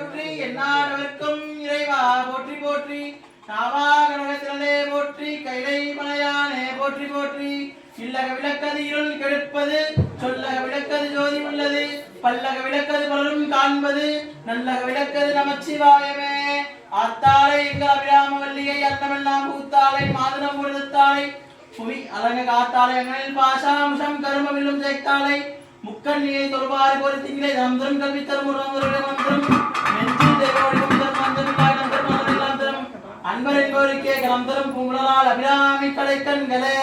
போற்றி எந்நாட்டவர்க்கும் இறைவா போற்றி போற்றி நாவா கனகத்திரளே போற்றி கைலை மலையானே போற்றி போற்றி இல்லக விளக்கது இருள் கெடுப்பது சொல்லக விளக்கது ஜோதி உள்ளது பல்லக விளக்கது பலரும் காண்பது நல்லக விளக்கது நமச்சிவாயமே ஆத்தாளை எங்கள் அபிராம வல்லியை அன்னமெல்லாம் பூத்தாளை மாதுளம் உருதத்தாளை புவி அலங்க காத்தாளை எங்களில் பாசாம்சம் கருமவில்லும் சேர்த்தாளை முக்கண்ணியை தொல்பாறு போரி திங்களை தந்திரம் கல்வி தரும் மந்திரம் நெஞ்சில் தேவோடிக்கும் தரும் மந்திரம் மந்திரம் அன்பரின் கோரிக்கை கலந்தரும் பூங்குழலால் அபிராமி கலைக்கண்களே